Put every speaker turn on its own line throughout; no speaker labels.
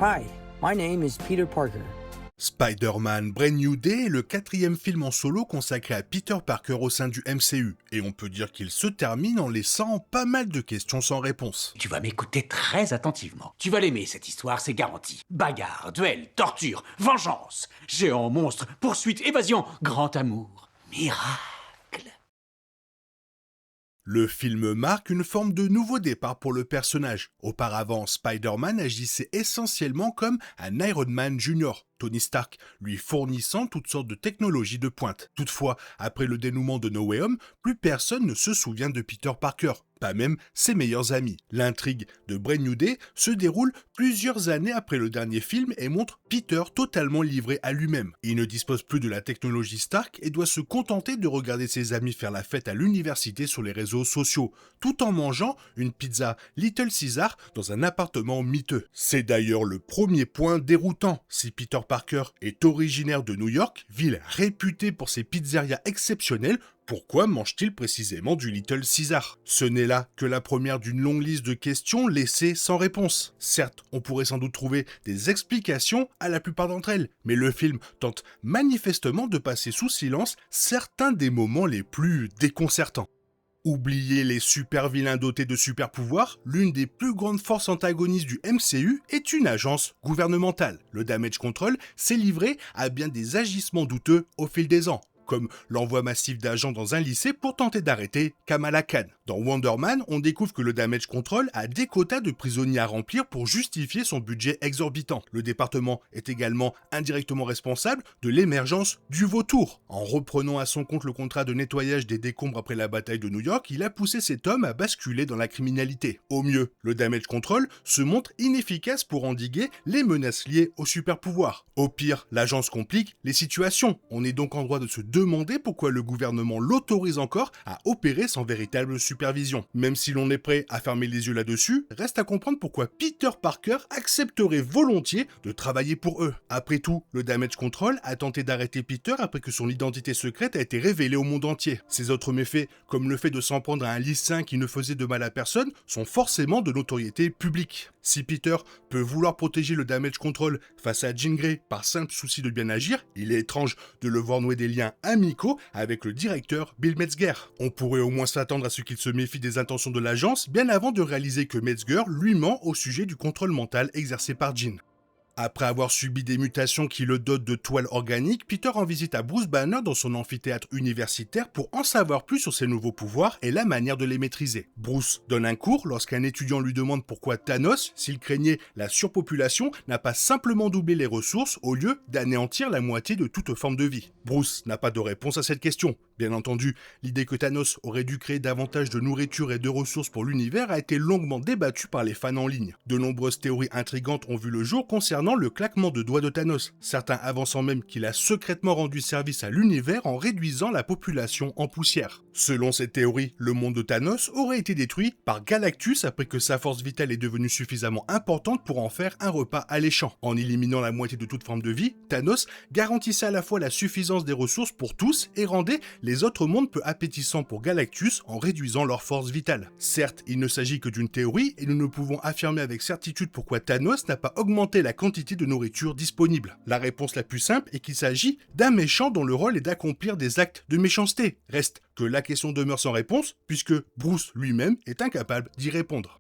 Hi, my name is Peter Parker.
Spider-Man Brand New Day est le 4e film en solo consacré à Peter Parker au sein du MCU, et on peut dire qu'il se termine en laissant pas mal de questions sans réponse.
Tu vas m'écouter très attentivement. Tu vas l'aimer, cette histoire, c'est garanti. Bagarre, duel, torture, vengeance, géant, monstre, poursuite, évasion, grand amour, miracle.
Le film marque une forme de nouveau départ pour le personnage. Auparavant, Spider-Man agissait essentiellement comme un Iron Man Junior, Tony Stark lui fournissant toutes sortes de technologies de pointe. Toutefois, après le dénouement de No Way Home, plus personne ne se souvient de Peter Parker, pas même ses meilleurs amis. L'intrigue de Brand New Day se déroule plusieurs années après le dernier film et montre Peter totalement livré à lui-même. Il ne dispose plus de la technologie Stark et doit se contenter de regarder ses amis faire la fête à l'université sur les réseaux sociaux, tout en mangeant une pizza Little Caesar dans un appartement miteux. C'est d'ailleurs le premier point déroutant. Si Peter Parker est originaire de New York, ville réputée pour ses pizzerias exceptionnelles, pourquoi mange-t-il précisément du Little Caesar? Ce n'est là que la première d'une longue liste de questions laissées sans réponse. Certes, on pourrait sans doute trouver des explications à la plupart d'entre elles, mais le film tente manifestement de passer sous silence certains des moments les plus déconcertants. Oubliez les super vilains dotés de super pouvoirs, l'une des plus grandes forces antagonistes du MCU est une agence gouvernementale. Le Damage Control s'est livré à bien des agissements douteux au fil des ans, comme l'envoi massif d'agents dans un lycée pour tenter d'arrêter Kamala Khan. Dans Wonder Man, on découvre que le Damage Control a des quotas de prisonniers à remplir pour justifier son budget exorbitant. Le département est également indirectement responsable de l'émergence du vautour. En reprenant à son compte le contrat de nettoyage des décombres après la bataille de New York, il a poussé cet homme à basculer dans la criminalité. Au mieux, le Damage Control se montre inefficace pour endiguer les menaces liées au super pouvoir. Au pire, l'agence complique les situations. On est donc en droit de se demander pourquoi le gouvernement l'autorise encore à opérer sans véritable supervision. Même si l'on est prêt à fermer les yeux là-dessus, reste à comprendre pourquoi Peter Parker accepterait volontiers de travailler pour eux. Après tout, le Damage Control a tenté d'arrêter Peter après que son identité secrète a été révélée au monde entier. Ces autres méfaits, comme le fait de s'en prendre à un lycéen qui ne faisait de mal à personne, sont forcément de notoriété publique. Si Peter peut vouloir protéger le Damage Control face à Jean Grey par simple souci de bien agir, il est étrange de le voir nouer des liens amicaux avec le directeur Bill Metzger. On pourrait au moins s'attendre à ce qu'il se méfie des intentions de l'agence bien avant de réaliser que Metzger lui ment au sujet du contrôle mental exercé par Jean. Après avoir subi des mutations qui le dotent de toiles organiques, Peter en visite à Bruce Banner dans son amphithéâtre universitaire pour en savoir plus sur ses nouveaux pouvoirs et la manière de les maîtriser. Bruce donne un cours lorsqu'un étudiant lui demande pourquoi Thanos, s'il craignait la surpopulation, n'a pas simplement doublé les ressources au lieu d'anéantir la moitié de toute forme de vie. Bruce n'a pas de réponse à cette question. Bien entendu, l'idée que Thanos aurait dû créer davantage de nourriture et de ressources pour l'univers a été longuement débattue par les fans en ligne. De nombreuses théories intrigantes ont vu le jour concernant le claquement de doigts de Thanos, certains avançant même qu'il a secrètement rendu service à l'univers en réduisant la population en poussière. Selon cette théorie, le monde de Thanos aurait été détruit par Galactus après que sa force vitale est devenue suffisamment importante pour en faire un repas alléchant. En éliminant la moitié de toute forme de vie, Thanos garantissait à la fois la suffisance des ressources pour tous et rendait les autres mondes peu appétissants pour Galactus en réduisant leur force vitale. Certes, il ne s'agit que d'une théorie et nous ne pouvons affirmer avec certitude pourquoi Thanos n'a pas augmenté la quantité de nourriture disponible. La réponse la plus simple est qu'il s'agit d'un méchant dont le rôle est d'accomplir des actes de méchanceté. Reste que la question demeure sans réponse puisque Bruce lui-même est incapable d'y répondre.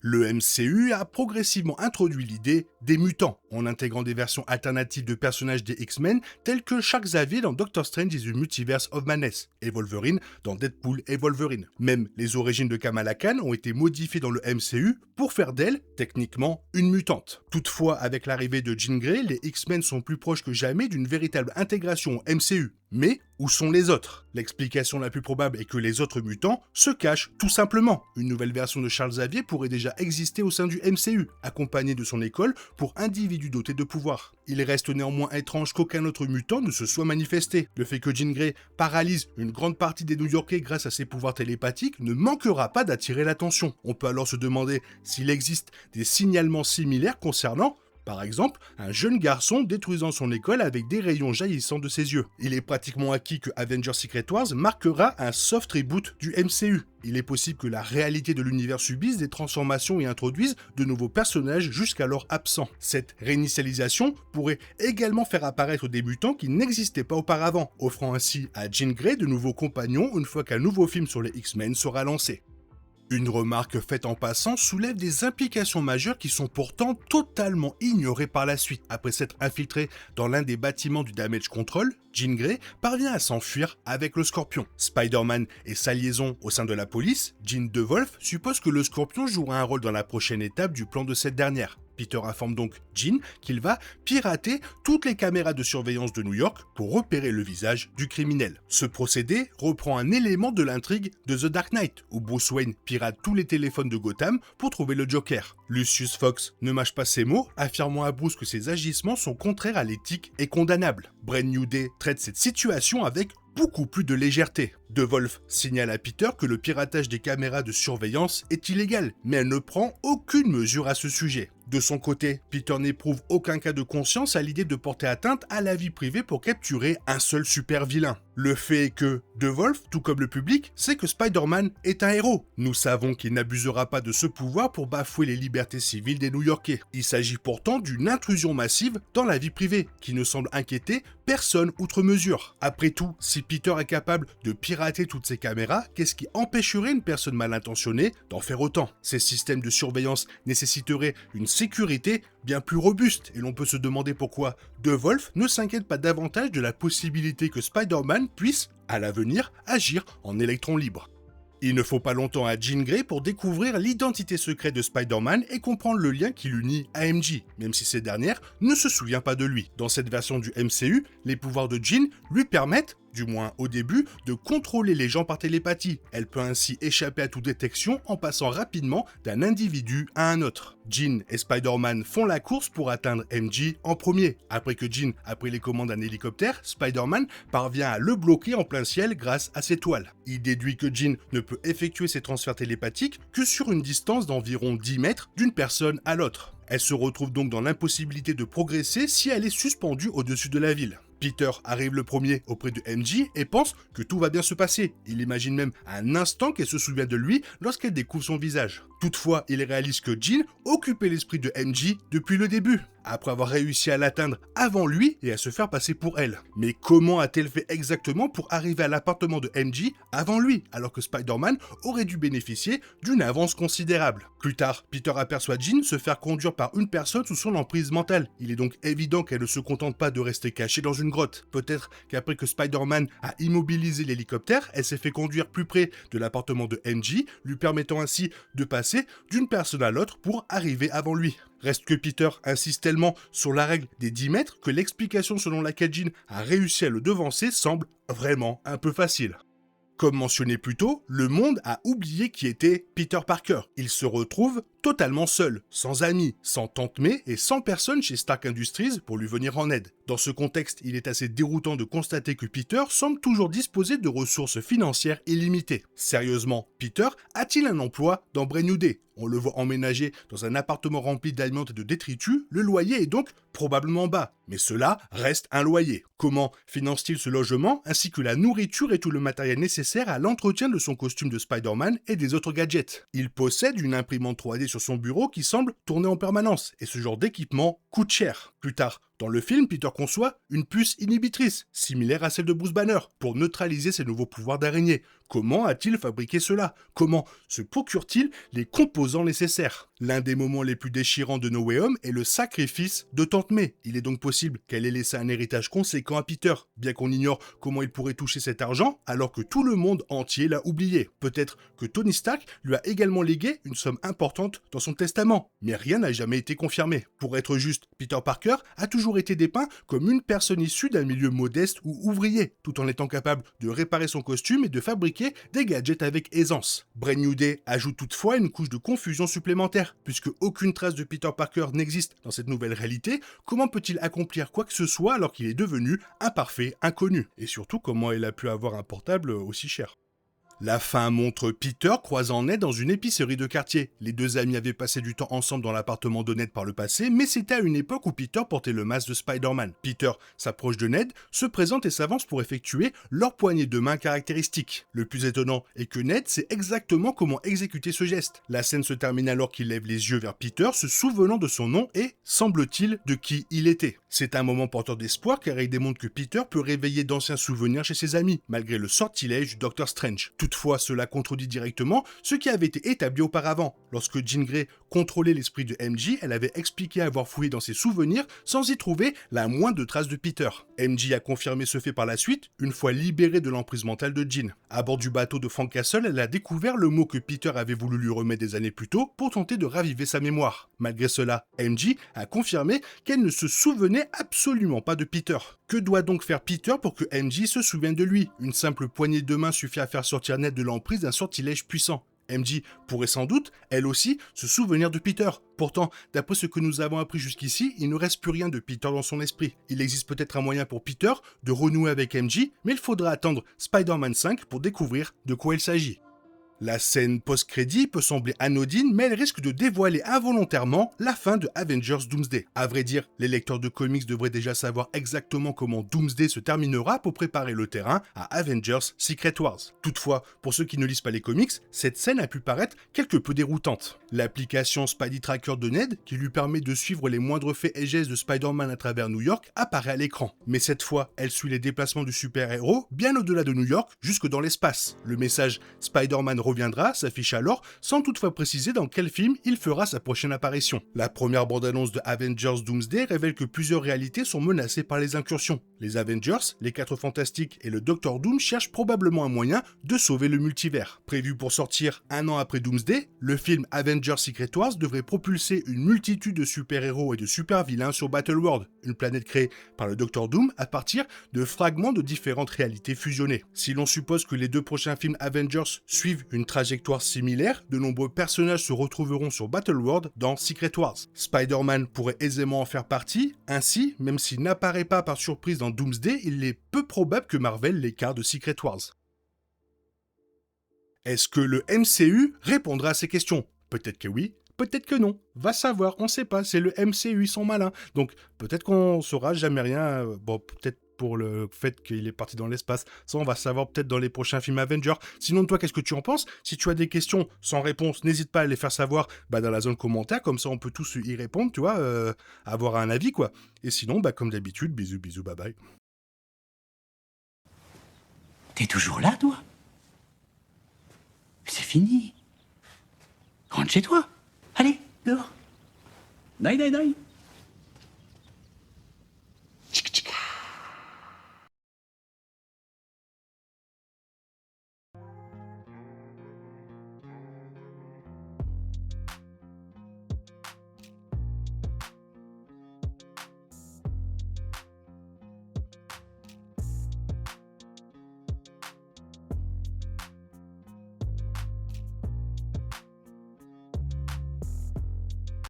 Le MCU a progressivement introduit l'idée des mutants, en intégrant des versions alternatives de personnages des X-Men tels que Charles Xavier dans Doctor Strange is the Multiverse of Madness et Wolverine dans Deadpool et Wolverine. Même les origines de Kamala Khan ont été modifiées dans le MCU pour faire d'elle, techniquement, une mutante. Toutefois, avec l'arrivée de Jean Grey, les X-Men sont plus proches que jamais d'une véritable intégration au MCU. Mais où sont les autres? L'explication la plus probable est que les autres mutants se cachent tout simplement. Une nouvelle version de Charles Xavier pourrait déjà exister au sein du MCU, accompagnée de son école pour individus dotés de pouvoir. Il reste néanmoins étrange qu'aucun autre mutant ne se soit manifesté. Le fait que Jean Grey paralyse une grande partie des New-Yorkais grâce à ses pouvoirs télépathiques ne manquera pas d'attirer l'attention. On peut alors se demander s'il existe des signalements similaires concernant Par exemple, un jeune garçon détruisant son école avec des rayons jaillissant de ses yeux. Il est pratiquement acquis que Avengers Secret Wars marquera un soft reboot du MCU. Il est possible que la réalité de l'univers subisse des transformations et introduise de nouveaux personnages jusqu'alors absents. Cette réinitialisation pourrait également faire apparaître des mutants qui n'existaient pas auparavant, offrant ainsi à Jean Grey de nouveaux compagnons une fois qu'un nouveau film sur les X-Men sera lancé. Une remarque faite en passant soulève des implications majeures qui sont pourtant totalement ignorées par la suite. Après s'être infiltré dans l'un des bâtiments du Damage Control, Jean Grey parvient à s'enfuir avec le Scorpion. Spider-Man et sa liaison au sein de la police, Jean DeWolf suppose que le Scorpion jouera un rôle dans la prochaine étape du plan de cette dernière. Peter informe donc Jean qu'il va pirater toutes les caméras de surveillance de New York pour repérer le visage du criminel. Ce procédé reprend un élément de l'intrigue de The Dark Knight, où Bruce Wayne pirate tous les téléphones de Gotham pour trouver le Joker. Lucius Fox ne mâche pas ses mots, affirmant à Bruce que ses agissements sont contraires à l'éthique et condamnables. Brand New Day traite cette situation avec beaucoup plus de légèreté. DeWolf signale à Peter que le piratage des caméras de surveillance est illégal, mais elle ne prend aucune mesure à ce sujet. De son côté, Peter n'éprouve aucun cas de conscience à l'idée de porter atteinte à la vie privée pour capturer un seul super vilain. Le fait est que DeWolf, tout comme le public, sait que Spider-Man est un héros. Nous savons qu'il n'abusera pas de ce pouvoir pour bafouer les libertés civiles des New-Yorkais. Il s'agit pourtant d'une intrusion massive dans la vie privée, qui ne semble inquiéter personne outre mesure. Après tout, si Peter est capable de pirater toutes ces caméras, qu'est-ce qui empêcherait une personne mal intentionnée d'en faire autant? Ces systèmes de surveillance nécessiteraient une sécurité bien plus robuste, et l'on peut se demander pourquoi DeWolf ne s'inquiète pas davantage de la possibilité que Spider-Man puisse, à l'avenir, agir en électron libre. Il ne faut pas longtemps à Jean Grey pour découvrir l'identité secrète de Spider-Man et comprendre le lien qui l'unit à MJ, même si cette dernière ne se souvient pas de lui. Dans cette version du MCU, les pouvoirs de Jean lui permettent, du moins au début, de contrôler les gens par télépathie. Elle peut ainsi échapper à toute détection en passant rapidement d'un individu à un autre. Jean et Spider-Man font la course pour atteindre MJ en premier. Après que Jean a pris les commandes d'un hélicoptère, Spider-Man parvient à le bloquer en plein ciel grâce à ses toiles. Il déduit que Jean ne peut effectuer ses transferts télépathiques que sur une distance d'environ 10 mètres d'une personne à l'autre. Elle se retrouve donc dans l'impossibilité de progresser si elle est suspendue au-dessus de la ville. Peter arrive le premier auprès de MJ et pense que tout va bien se passer. Il imagine même un instant qu'elle se souvient de lui lorsqu'elle découvre son visage. Toutefois, il réalise que Jean occupait l'esprit de MJ depuis le début, après avoir réussi à l'atteindre avant lui et à se faire passer pour elle. Mais comment a-t-elle fait exactement pour arriver à l'appartement de MJ avant lui, alors que Spider-Man aurait dû bénéficier d'une avance considérable? Plus tard, Peter aperçoit Jean se faire conduire par une personne sous son emprise mentale. Il est donc évident qu'elle ne se contente pas de rester cachée dans une grotte. Peut-être qu'après que Spider-Man a immobilisé l'hélicoptère, elle s'est fait conduire plus près de l'appartement de MJ, lui permettant ainsi de passer d'une personne à l'autre pour arriver avant lui. Reste que Peter insiste tellement sur la règle des 10 mètres que l'explication selon laquelle Jean a réussi à le devancer semble vraiment un peu facile. Comme mentionné plus tôt, le monde a oublié qui était Peter Parker. Il se retrouve totalement seul, sans amis, sans tante May et sans personne chez Stark Industries pour lui venir en aide. Dans ce contexte, il est assez déroutant de constater que Peter semble toujours disposer de ressources financières illimitées. Sérieusement, Peter a-t-il un emploi dans Brand New Day? On le voit emménager dans un appartement rempli d'aliments et de détritus, le loyer est donc probablement bas. Mais cela reste un loyer. Comment finance-t-il ce logement, ainsi que la nourriture et tout le matériel nécessaire à l'entretien de son costume de Spider-Man et des autres gadgets? Il possède une imprimante 3D sur son bureau qui semble tourner en permanence, et ce genre d'équipement coûte cher. Plus tard, dans le film, Peter conçoit une puce inhibitrice, similaire à celle de Bruce Banner, pour neutraliser ses nouveaux pouvoirs d'araignée. Comment a-t-il fabriqué cela? Comment se procure-t-il les composants nécessaires? L'un des moments les plus déchirants de No Way Home est le sacrifice de Tante May. Il est donc possible qu'elle ait laissé un héritage conséquent à Peter, bien qu'on ignore comment il pourrait toucher cet argent alors que tout le monde entier l'a oublié. Peut-être que Tony Stark lui a également légué une somme importante dans son testament, mais rien n'a jamais été confirmé. Pour être juste, Peter Parker a toujours été dépeint comme une personne issue d'un milieu modeste ou ouvrier, tout en étant capable de réparer son costume et de fabriquer des gadgets avec aisance. Brand New Day ajoute toutefois une couche de confusion supplémentaire, puisque aucune trace de Peter Parker n'existe dans cette nouvelle réalité. Comment peut-il accomplir quoi que ce soit alors qu'il est devenu un parfait inconnu? Et surtout, comment il a pu avoir un portable aussi cher? La fin montre Peter croisant Ned dans une épicerie de quartier. Les deux amis avaient passé du temps ensemble dans l'appartement de Ned par le passé, mais c'était à une époque où Peter portait le masque de Spider-Man. Peter s'approche de Ned, se présente et s'avance pour effectuer leur poignée de main caractéristique. Le plus étonnant est que Ned sait exactement comment exécuter ce geste. La scène se termine alors qu'il lève les yeux vers Peter, se souvenant de son nom et, semble-t-il, de qui il était. C'est un moment porteur d'espoir car il démontre que Peter peut réveiller d'anciens souvenirs chez ses amis, malgré le sortilège du Docteur Strange. Toutefois, cela contredit directement ce qui avait été établi auparavant. Lorsque Jean Grey contrôlait l'esprit de MJ, elle avait expliqué avoir fouillé dans ses souvenirs sans y trouver la moindre trace de Peter. MJ a confirmé ce fait par la suite, une fois libérée de l'emprise mentale de Jean. À bord du bateau de Frank Castle, elle a découvert le mot que Peter avait voulu lui remettre des années plus tôt pour tenter de raviver sa mémoire. Malgré cela, MJ a confirmé qu'elle ne se souvenait absolument pas de Peter. Que doit donc faire Peter pour que MJ se souvienne de lui? Une simple poignée de main suffit à faire sortir Ned de l'emprise d'un sortilège puissant. MJ pourrait sans doute, elle aussi, se souvenir de Peter. Pourtant, d'après ce que nous avons appris jusqu'ici, il ne reste plus rien de Peter dans son esprit. Il existe peut-être un moyen pour Peter de renouer avec MJ, mais il faudra attendre Spider-Man 5 pour découvrir de quoi il s'agit. La scène post-crédit peut sembler anodine, mais elle risque de dévoiler involontairement la fin de Avengers Doomsday. À vrai dire, les lecteurs de comics devraient déjà savoir exactement comment Doomsday se terminera pour préparer le terrain à Avengers Secret Wars. Toutefois, pour ceux qui ne lisent pas les comics, cette scène a pu paraître quelque peu déroutante. L'application Spidey Tracker de Ned, qui lui permet de suivre les moindres faits et gestes de Spider-Man à travers New York, apparaît à l'écran. Mais cette fois, elle suit les déplacements du super-héros bien au-delà de New York, jusque dans l'espace. Le message Spider-Man reviendra s'affiche alors, sans toutefois préciser dans quel film il fera sa prochaine apparition. La première bande-annonce de Avengers Doomsday révèle que plusieurs réalités sont menacées par les incursions. Les Avengers, les 4 Fantastiques et le Docteur Doom cherchent probablement un moyen de sauver le multivers. Prévu pour sortir un an après Doomsday, le film Avengers Secret Wars devrait propulser une multitude de super-héros et de super-vilains sur Battleworld, une planète créée par le Docteur Doom à partir de fragments de différentes réalités fusionnées. Si l'on suppose que les 2 prochains films Avengers suivent une trajectoire similaire, de nombreux personnages se retrouveront sur Battleworld dans Secret Wars. Spider-Man pourrait aisément en faire partie, ainsi, même s'il n'apparaît pas par surprise dans Doomsday, il est peu probable que Marvel l'écarte de Secret Wars. Est-ce que le MCU répondra à ces questions? Peut-être que oui, peut-être que non. Va savoir, on sait pas, c'est le MCU, ils sont malins. Donc peut-être qu'on saura jamais rien, bon peut-être pour le fait qu'il est parti dans l'espace. Ça, on va savoir peut-être dans les prochains films Avengers. Sinon, toi, qu'est-ce que tu en penses? Si tu as des questions sans réponse, n'hésite pas à les faire savoir dans la zone commentaire. Comme ça, on peut tous y répondre, tu vois, avoir un avis, quoi. Et sinon, comme d'habitude, bisous, bisous, bye bye.
T'es toujours là, toi? C'est fini. Rentre chez toi. Allez, dehors. Naï, naï, naï.